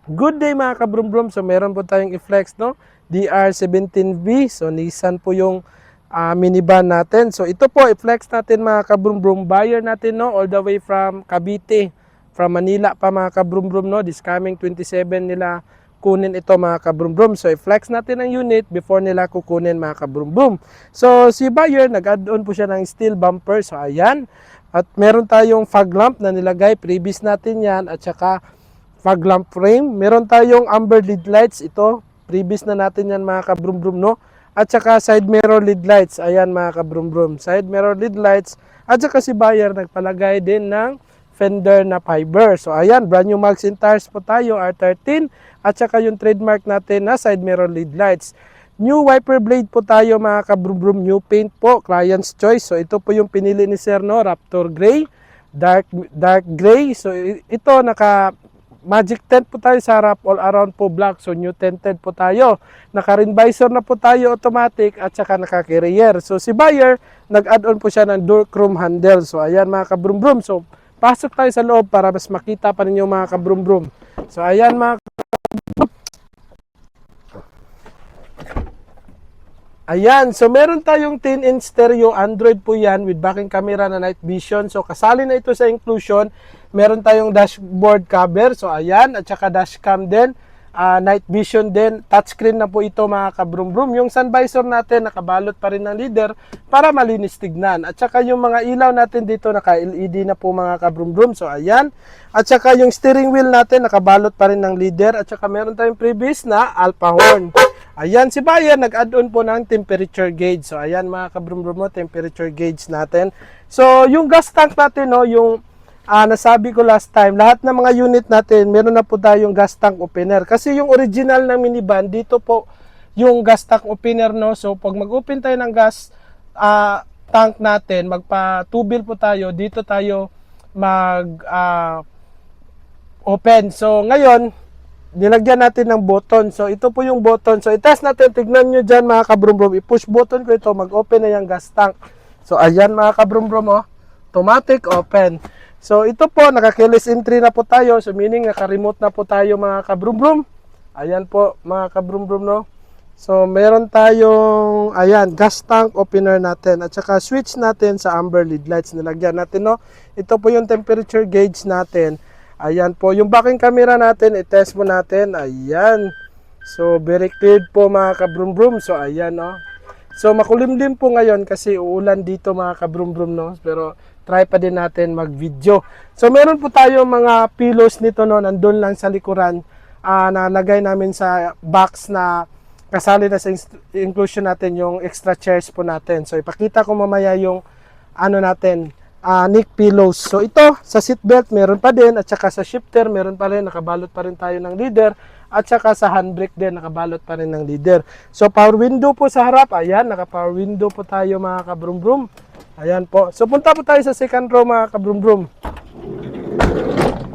Good day mga kabrum-brum. So meron po tayong i-flex, no? DR17V. So Nissan po yung minivan natin. So ito po i-flex natin mga kabrum-brum. Buyer natin, no? All the way from Cavite. From Manila pa mga kabrum-brum, no? This coming 27 nila kunin ito mga kabrum-brum. So i-flex natin ang unit before nila kukunin mga kabrum-brum. So si buyer nag-add-on po siya ng steel bumper. So ayan. At meron tayong fog lamp na nilagay. Previous natin yan. At saka fog lamp frame. Meron tayong amber LED lights. Ito, previous na natin yan mga kabrum-brum, no? At saka side mirror LED lights. Ayan mga kabrum-brum. Side mirror LED lights. At saka si buyer nagpalagay din ng fender na fiber. So ayan, brand new mags and tires po tayo, R13. At saka yung trademark natin na side mirror LED lights. New wiper blade po tayo mga kabrum-brum. New paint po, client's choice. So ito po yung pinili ni Sir, no? Raptor Gray. Dark gray. So ito naka Magic tent po tayo sa harap, all around po black. So new tinted po tayo. Naka-rin visor na po tayo automatic at saka naka-carrier. So si buyer, nag-add-on po siya ng door chrome handle. So ayan mga kabrum-brum. So pasok tayo sa loob para mas makita pa ninyo mga kabrum-brum. So ayan mga Ayan, so meron tayong 10-inch stereo, Android po yan with backing camera na night vision. So kasali na ito sa inclusion. Meron tayong dashboard cover, so ayan, at saka dashcam din. Night vision din, touchscreen na po ito mga kabrum-brum. Yung sun visor natin, nakabalot pa rin ng leader para malinis tignan. At saka yung mga ilaw natin dito, naka-LED na po mga kabrum-brum. So ayan, at saka yung steering wheel natin, nakabalot pa rin ng leader. At saka meron tayong previous na alpha horn. Ayan, si buyer nag-add-on po ng temperature gauge. So ayan mga kabrum-brum mo, temperature gauge natin. So yung gas tank natin, no, yung nasabi ko last time, lahat ng mga unit natin, meron na po tayong gas tank opener. Kasi yung original ng minivan, dito po yung gas tank opener, no. So pag mag-open tayo ng gas tank natin, magpa-tubil po tayo, dito tayo mag open. So ngayon, nilagyan natin ng button. So ito po yung button. So i-test natin, tignan nyo dyan mga kabrum-brum. I-push button ko ito, mag-open na yung gas tank. So ayan mga kabrum-brum, oh, automatic open. So ito po, naka-keyless entry na po tayo. So meaning naka-remote na po tayo mga kabrum-brum. Ayan po mga kabrum-brum, no. So meron tayong, ayan, gas tank opener natin. At saka switch natin sa amber LED lights. Nilagyan natin, no. Ito po yung temperature gauge natin. Ayan po, yung backing camera natin, i-test mo natin. Ayan. So, very clear po mga kabrum-brum. So, ayan, no. So, makulimlim po ngayon kasi uulan dito mga kabrum-brum, no. Pero, try pa din natin mag-video. So, meron po tayo mga pillows nito, no. Nandun lang sa likuran. Nalagay namin sa box na kasali na sa inclusion natin yung extra chairs po natin. So, ipakita ko mamaya yung ano natin, neck pillows. So ito, sa seatbelt meron pa din, at saka sa shifter meron pa rin, nakabalot pa rin tayo ng leader, at saka sa handbrake din, nakabalot pa rin ng leader. So power window po sa harap, ayan, naka-power window po tayo mga kabrum-brum. Ayan po. So punta po tayo sa second row mga kabrum-brum.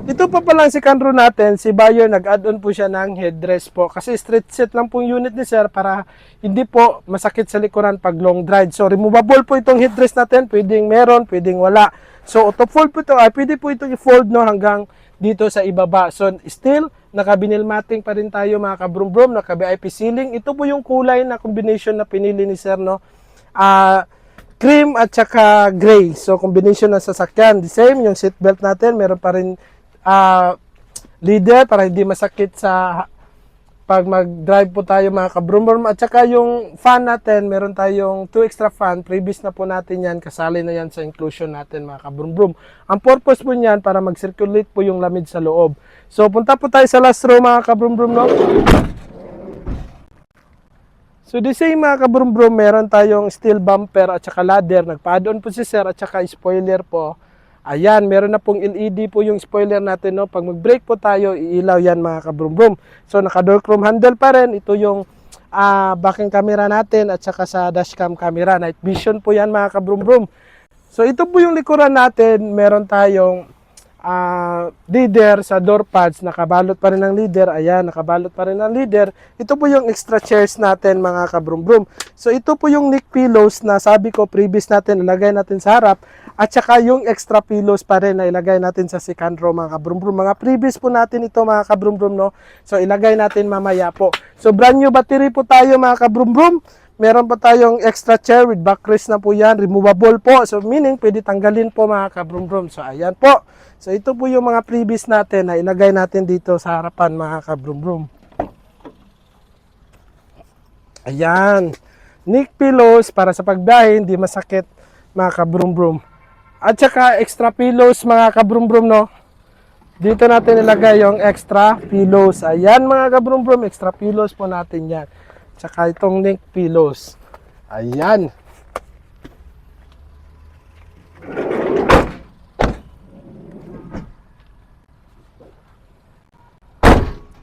Ito pa palang second row natin, si buyer nag-add-on po siya ng headrest po. Kasi straight set lang pong unit ni sir para hindi po masakit sa likuran pag long drive. So removable po itong headrest natin, pwedeng meron, pwedeng wala. So auto-fold po ito, pwede po itong i-fold, no, hanggang dito sa ibaba. So still, naka-vinyl matting pa rin tayo mga kabrum-brum, naka-VIP ceiling. Ito po yung kulay na combination na pinili ni sir, no. Cream at saka gray. So combination ng sasakyan. The same, yung seatbelt natin, meron pa rin leader para hindi masakit sa pag mag-drive po tayo mga kabrum-brum. At saka yung fan natin, meron tayong 2 extra fan. Previous na po natin yan, kasali na yan sa inclusion natin mga kabrum-brum. Ang purpose po niyan para mag-circulate po yung lamig sa loob. So punta po tayo sa last row mga kabrum-brum, no? So the same mga kabrum-brum, meron tayong steel bumper at saka ladder. Nagpa-add-on po si sir at saka spoiler po. Ayan, meron na pong LED po yung spoiler natin, no. Pag mag-brake po tayo, iilaw yan mga kabrum-brum. So naka-door chrome handle pa rin. Ito yung backing camera natin at saka sa dashcam camera. Night vision po yan mga kabrum-brum. So ito po yung likuran natin. Meron tayong leader sa door pads, nakabalot pa rin ng leader. Ayan, nakabalot pa rin ng leader. Ito po yung extra chairs natin mga kabrum-brum. So ito po yung neck pillows na sabi ko previous natin ilagay natin sa harap, at saka yung extra pillows pa rin na ilagay natin sa second row mga kabrum-brum. Mga previous po natin ito mga kabrum-brum, no? So ilagay natin mamaya po. So brand new battery po tayo mga kabrum-brum. Meron pa tayong extra chair with backrest na po yan, removable po. So meaning pwede tanggalin po mga kabrum-brum. So ayan po. So ito po yung mga previous natin na ilagay natin dito sa harapan mga kabrum-brum. Ayan. Neck pillows para sa pagbiyahe, hindi masakit mga kabrum-brum. At saka extra pillows mga kabrum-brum, no? Dito natin ilagay yung extra pillows. Ayan mga kabrum-brum, extra pillows po natin yan. Tsaka itong neck pillows. Ayan.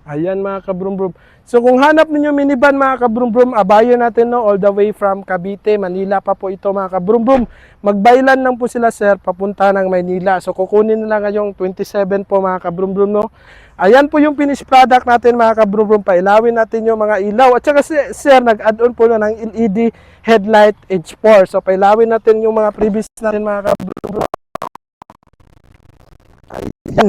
Ayan mga kabrum-brum. So kung hanap niyo minivan mga kabrum-brum, abayan natin, no, all the way from Cavite, Manila pa po ito mga kabrum-brum. Magbaylan lang po sila sir, papunta ng Maynila. So kukunin nila ngayong 27 po mga kabrum-brum, no. Ayan po yung finished product natin mga kabrum-brum. Pailawin natin yung mga ilaw. At saka sir, nag-add-on po na ng LED headlight H4. So pailawin natin yung mga previous natin mga kabrum-brum. Ayan.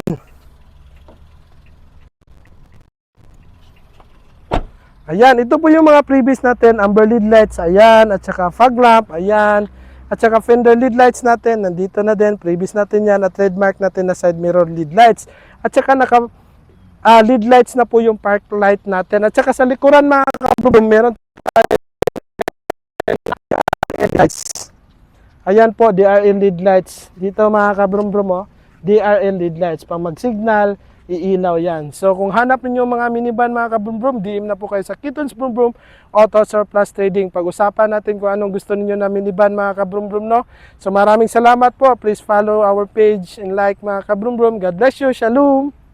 Ayan, ito po yung mga previous natin, amber LED lights, ayan, at saka fog lamp, ayan, at saka fender LED lights natin, nandito na din, previous natin yan, at trademark natin na side mirror LED lights, at saka LED lights na po yung park light natin, at saka sa likuran mga kabrum, meron tayong lights. Ayan po, DRL LED lights, dito mga kabrum-brum, oh, DRL LED lights, pang mag-signal, iilaw yan. So kung hanap niyo mga minivan mga kabrum-brum, DM na po kayo sa Kitons Brum Brum Auto Surplus Trading. Pag-usapan natin kung anong gusto niyo na minivan mga kabrum-brum, no? So maraming salamat po. Please follow our page and like mga kabrum-brum. God bless you. Shalom!